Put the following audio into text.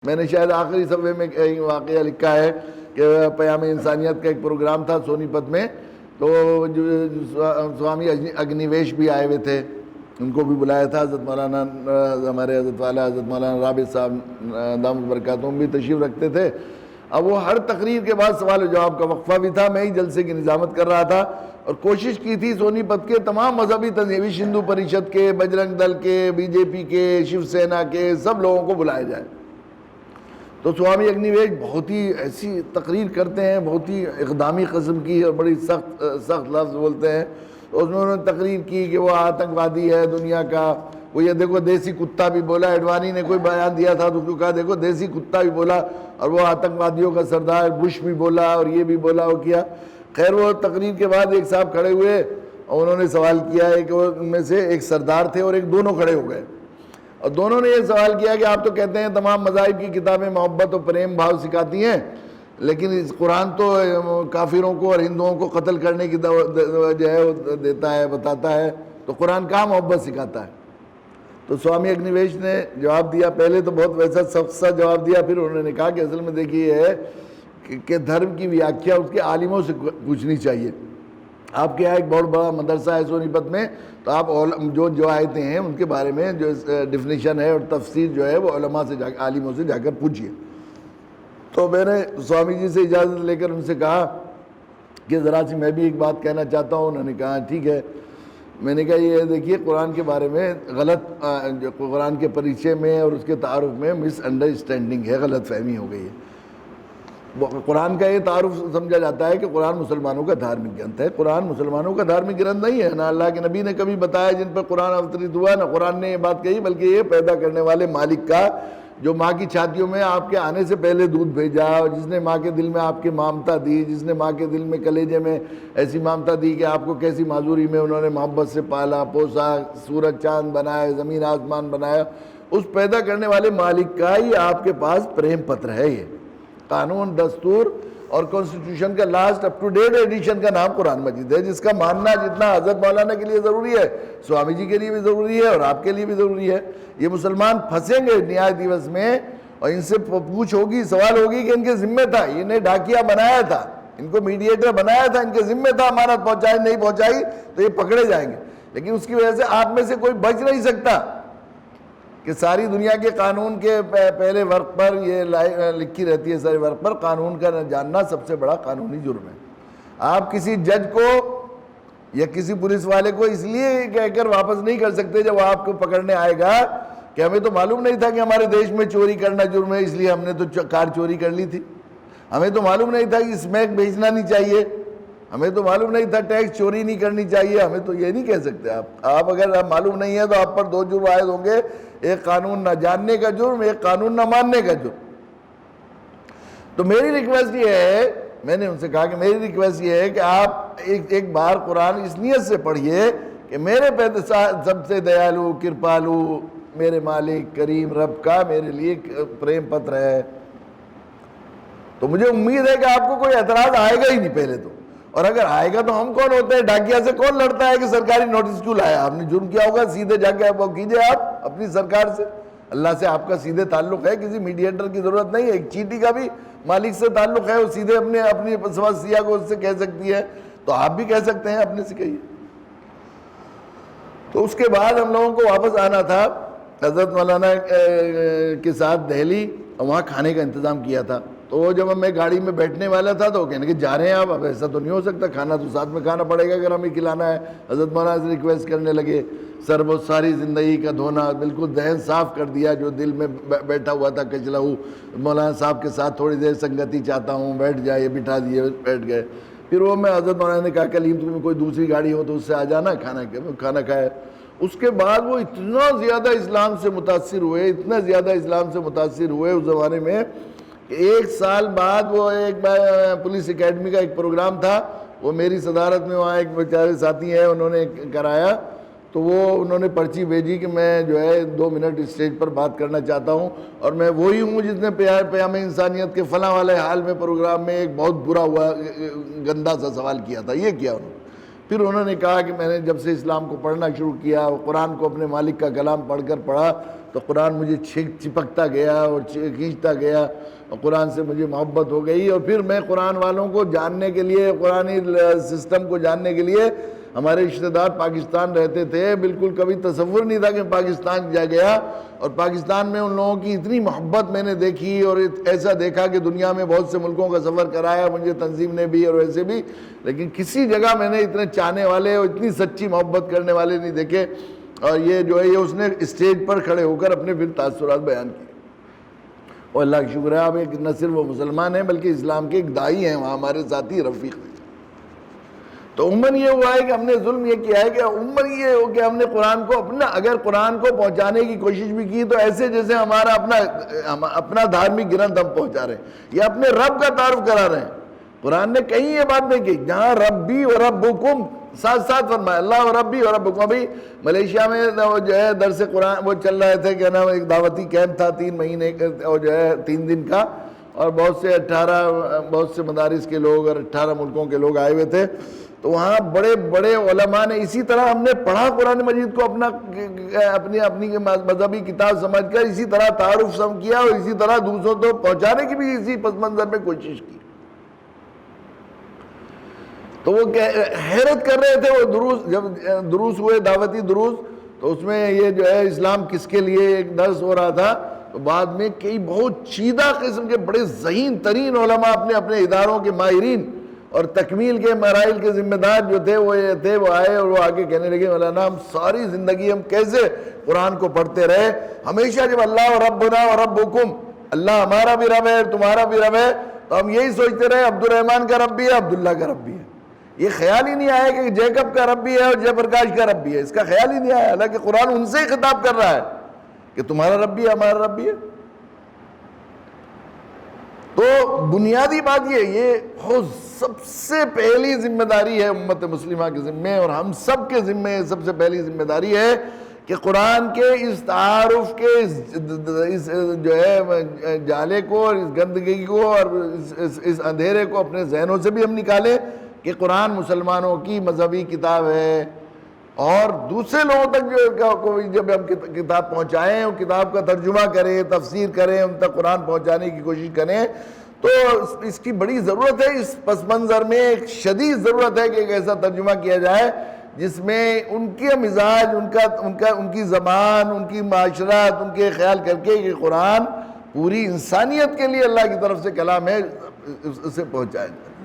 میں نے شاید آخری صفحے میں کہیں واقعہ لکھا ہے کہ پیام انسانیت کا ایک پروگرام تھا سونی پت میں، تو سوامی اگنیویش بھی آئے ہوئے تھے، ان کو بھی بلایا تھا، حضرت مولانا ہمارے حضرت والا حضرت مولانا رابط صاحب دامت برکاتہم بھی تشریف رکھتے تھے۔ اب وہ ہر تقریر کے بعد سوال و جواب کا وقفہ بھی تھا، میں ہی جلسے کی نظامت کر رہا تھا، اور کوشش کی تھی سونی پت کے تمام مذہبی تنظیمیں، ہندو پریشد کے، بجرنگ دل کے، بی جے پی کے، شیو سینا کے، سب لوگوں کو بلایا جائے۔ تو سوامی اگنیویش بہت ہی ایسی تقریر کرتے ہیں، بہت ہی اقدامی قسم کی، اور بڑی سخت لفظ بولتے ہیں۔ تو اس میں انہوں نے تقریر کی کہ وہ آتنکوادی ہے دنیا کا، وہ یہ دیکھو دیسی کتا بھی بولا، ایڈوانی نے کوئی بیان دیا تھا تو اس کو کہا دیکھو دیسی کتا بھی بولا، اور وہ آتنکوادیوں کا سردار بش بھی بولا، اور یہ بھی بولا، وہ کیا۔ خیر وہ تقریر کے بعد ایک صاحب کھڑے ہوئے اور انہوں نے سوال کیا ہے کہ وہ ان میں سے ایک سردار تھے اور ایک دونوں کھڑے ہو گئے، اور دونوں نے یہ سوال کیا کہ آپ تو کہتے ہیں تمام مذاہب کی کتابیں محبت اور پریم بھاؤ سکھاتی ہیں، لیکن اس قرآن تو کافروں کو اور ہندوؤں کو قتل کرنے کی جو ہے وہ دیتا ہے، بتاتا ہے، تو قرآن کہاں محبت سکھاتا ہے؟ تو سوامی اگنیویش نے جواب دیا، پہلے تو بہت ویسا سخت سا جواب دیا، پھر انہوں نے کہا کہ اصل میں دیکھیے یہ ہے کہ دھرم کی ویاکھیا اس کے عالموں سے پوچھنی چاہیے۔ آپ کے یہاں ایک بہت بڑا مدرسہ ہے سونی پت میں، تو آپ جو آیتیں ہیں ان کے بارے میں جو ڈیفینیشن ہے اور تفسیر جو ہے وہ علماء سے عالموں سے جا کر پوچھیے۔ تو میں نے سوامی جی سے اجازت لے کر ان سے کہا کہ ذرا سی میں بھی ایک بات کہنا چاہتا ہوں۔ انہوں نے کہا ٹھیک ہے۔ میں نے کہا یہ دیکھیے قرآن کے بارے میں غلط قرآن کے پریچے میں اور اس کے تعارف میں مس انڈرسٹینڈنگ ہے، غلط فہمی ہو گئی ہے۔ قرآن کا یہ تعارف سمجھا جاتا ہے کہ قرآن مسلمانوں کا دھارمک گرنتھ ہے، قرآن مسلمانوں کا دھارمک گرنتھ نہیں ہے، نہ اللہ کے نبی نے کبھی بتایا جن پر قرآن اوترت ہوا، نہ قرآن نے یہ بات کہی، بلکہ یہ پیدا کرنے والے مالک کا، جو ماں کی چھاتیوں میں آپ کے آنے سے پہلے دودھ بھیجا، اور جس نے ماں کے دل میں آپ کی مامتا دی، جس نے ماں کے دل میں کلیجے میں ایسی مامتا دی کہ آپ کو کیسی معذوری میں انہوں نے محبت سے پالا پوسا، سورج چاند بنائے، زمین آسمان بنایا، اس پیدا کرنے والے مالک کا ہی آپ کے پاس پریم پتر ہے۔ یہ قانون، دستور اور کانسٹیٹیوشن کا last up to date edition کا نام قرآن مجید ہے، جس کا ماننا جتنا حضرت مولانا کے لیے ضروری ہے، سوامی جی کے لیے بھی ضروری ہے اور آپ کے لیے بھی ضروری ہے۔ یہ مسلمان پھنسیں گے نیائے دیوس میں، اور ان سے پوچھ ہوگی، سوال ہوگی کہ ان کے ذمہ تھا، انہیں ڈاکیا بنایا تھا، ان کو میڈیٹر بنایا تھا، ان کے ذمہ تھا امانت پہنچائی، نہیں پہنچائی تو یہ پکڑے جائیں گے۔ لیکن اس کی وجہ سے آپ میں سے کوئی بچ نہیں سکتا کہ ساری دنیا کے قانون کے پہلے ورق پر یہ لکھی رہتی ہے، سارے ورق پر قانون کا نہ جاننا سب سے بڑا قانونی جرم ہے۔ آپ کسی جج کو یا کسی پولیس والے کو اس لیے کہہ کر واپس نہیں کر سکتے جب وہ آپ کو پکڑنے آئے گا کہ ہمیں تو معلوم نہیں تھا کہ ہمارے دیش میں چوری کرنا جرم ہے، اس لیے ہم نے تو کار چوری کر لی تھی، ہمیں تو معلوم نہیں تھا کہ اسمیک بھیجنا نہیں چاہیے، ہمیں تو معلوم نہیں تھا ٹیکس چوری نہیں کرنی چاہیے، ہمیں تو یہ نہیں کہہ سکتے۔ آپ اگر معلوم نہیں ہے تو آپ پر دو جرم عائد ہوں گے، ایک قانون نہ جاننے کا جرم، ایک قانون نہ ماننے کا جرم۔ تو میری ریکویسٹ یہ ہے، میں نے ان سے کہا کہ میری ریکویسٹ یہ ہے کہ آپ ایک بار قرآن اس نیت سے پڑھیے کہ میرے پہ سب سے دیالو کرپالو میرے مالک کریم رب کا میرے لیے پریم پتر ہے۔ تو مجھے امید ہے کہ آپ کو کوئی اعتراض آئے گا ہی نہیں پہلے تو، اور اگر آئے گا تو ہم کون ہوتے ہیں؟ ڈاکیا سے کون لڑتا ہے کہ سرکاری نوٹس کیوں لایا؟ آپ نے جرم کیا ہوگا، سیدھے جا کے وہ کیجئے آپ اپنی سرکار سے، اللہ سے آپ کا سیدھے تعلق ہے، کسی میڈیٹر کی ضرورت نہیں ہے۔ ایک چیٹی کا بھی مالک سے تعلق ہے، وہ سیدھے اپنی سمسیا کو اس سے کہہ سکتی ہے، تو آپ بھی کہہ سکتے ہیں، اپنے سے کہیے۔ تو اس کے بعد ہم لوگوں کو واپس آنا تھا حضرت مولانا کے ساتھ دہلی، اور وہاں کھانے کا انتظام کیا تھا۔ تو جب میں گاڑی میں بیٹھنے والا تھا تو وہ کہنے کہ جا رہے ہیں آپ، اب ایسا تو نہیں ہو سکتا، کھانا تو ساتھ میں کھانا پڑے گا اگر ہمیں کھلانا ہے۔ حضرت مولانا سے ریکویسٹ کرنے لگے، سر وہ ساری زندگی کا دھونا، بالکل ذہن صاف کر دیا، جو دل میں بیٹھا ہوا تھا کچلا ہوں، مولانا صاحب کے ساتھ تھوڑی دیر سنگتی چاہتا ہوں، بیٹھ جائے، بٹھا دیے، بیٹھ گئے۔ پھر وہ میں حضرت مولانا نے کہا کلیم تمہیں کوئی دوسری گاڑی ہو تو اس سے آ جانا، کھانا کھائے۔ اس کے بعد وہ اتنا زیادہ اسلام سے متاثر ہوئے، اتنا زیادہ اسلام سے متاثر ہوئے اس زمانے میں کہ ایک سال بعد وہ ایک پولیس اکیڈمی کا ایک پروگرام تھا، وہ میری صدارت میں وہاں ایک بیچارے ساتھی ہیں انہوں نے کرایا، تو وہ انہوں نے پرچی بھیجی کہ میں جو ہے 2 منٹ اسٹیج پر بات کرنا چاہتا ہوں، اور میں وہی ہوں جس نے پیام انسانیت کے فلاں والے حال میں پروگرام میں ایک بہت برا ہوا گندا سا سوال کیا تھا۔ یہ کیا انہوں نے؟ پھر انہوں نے کہا کہ میں نے جب سے اسلام کو پڑھنا شروع کیا، قرآن کو اپنے مالک کا کلام پڑھ کر پڑھا، تو قرآن مجھے چپکتا گیا اور کھینچتا گیا اور قرآن سے مجھے محبت ہو گئی. اور پھر میں قرآن والوں کو جاننے کے لیے, قرآنی سسٹم کو جاننے کے لیے, ہمارے رشتہ دار پاکستان رہتے تھے, بالکل کبھی تصور نہیں تھا کہ پاکستان جا گیا, اور پاکستان میں ان لوگوں کی اتنی محبت میں نے دیکھی, اور ایسا دیکھا کہ دنیا میں بہت سے ملکوں کا سفر کرایا مجھے تنظیم نے بھی اور ویسے بھی, لیکن کسی جگہ میں نے اتنے چاہنے والے اور اتنی سچی محبت کرنے والے نہیں دیکھے. اور یہ جو ہے یہ اس نے اسٹیج پر کھڑے ہو کر اپنے پھر تاثرات بیان کیے. اور اللہ کا شکر ہے آپ ایک نہ صرف وہ مسلمان ہیں بلکہ اسلام کے ایک داعی ہیں وہاں, ہمارے ساتھی رفیق ہیں. تو عموماً یہ ہوا ہے کہ ہم نے ظلم یہ کیا ہے کہ عموماً یہ ہو کہ ہم نے قرآن کو اگر قرآن کو پہنچانے کی کوشش بھی کی تو ایسے جیسے ہمارا اپنا دھارمک گرنتھ ہم پہنچا رہے ہیں یا اپنے رب کا تعارف کرا رہے ہیں. قرآن نے کہیں یہ بات نہیں کی, جہاں ربی و ربکم ساتھ ساتھ فرمایا, اللہ و ربی و ربکم. ابھی ملیشیا میں جو ہے درس قرآن وہ چل رہے تھے, کیا نام, ایک دعوتی کیمپ تھا 3 مہینے اور جو ہے 3 دن کا, اور بہت سے مدارس کے لوگ اور 18 ملکوں کے لوگ آئے ہوئے تھے. تو وہاں بڑے بڑے علماء نے اسی طرح ہم نے پڑھا قرآن مجید کو اپنی مذہبی کتاب سمجھ کر اسی طرح تعارف سم کیا, اور اسی طرح دوسروں کو پہنچانے کی بھی اسی پس منظر میں کوشش کی. تو وہ حیرت کر رہے تھے وہ دروس, جب دروس ہوئے دعوتی دروس, تو اس میں یہ جو ہے اسلام کس کے لیے ایک درس ہو رہا تھا. تو بعد میں کئی بہت چیدہ قسم کے بڑے ذہین ترین علماء اپنے اداروں کے ماہرین اور تکمیل کے مراحل کے ذمہ دار جو تھے وہ آئے, اور وہ آگے کہنے لگے مولانا ہم ساری زندگی ہم کیسے قرآن کو پڑھتے رہے, ہمیشہ جب اللہ و ربنا و ربکم, اللہ ہمارا بھی رب ہے تمہارا بھی رب ہے, تو ہم یہی سوچتے رہے عبد الرحمن کا رب بھی ہے, عبداللہ کا رب بھی ہے. یہ خیال ہی نہیں آیا کہ جیکب کا رب بھی ہے اور جے پرکاش کا رب بھی ہے, اس کا خیال ہی نہیں آیا. حالانکہ قرآن ان سے ہی خطاب کر رہا ہے کہ تمہارا رب بھی ہے ہمارا رب بھی ہے. تو بنیادی بات یہ سب سے پہلی ذمہ داری ہے امت مسلمہ کے ذمے, اور ہم سب کے ذمے سب سے پہلی ذمہ داری ہے کہ قرآن کے اس تعارف کے اس جو ہے جالے کو اور اس گندگی کو اور اس اندھیرے کو اپنے ذہنوں سے بھی ہم نکالیں کہ قرآن مسلمانوں کی مذہبی کتاب ہے, اور دوسرے لوگوں تک جب ہم کتاب پہنچائیں, اور کتاب کا ترجمہ کریں, تفسیر کریں, ان تک قرآن پہنچانے کی کوشش کریں, تو اس کی بڑی ضرورت ہے. اس پس منظر میں ایک شدید ضرورت ہے کہ ایک ایسا ترجمہ کیا جائے جس میں ان کے مزاج, ان کی زبان, ان کی معاشرت, ان کے خیال کر کے کہ قرآن پوری انسانیت کے لیے اللہ کی طرف سے کلام ہے, اسے پہنچایا جائے.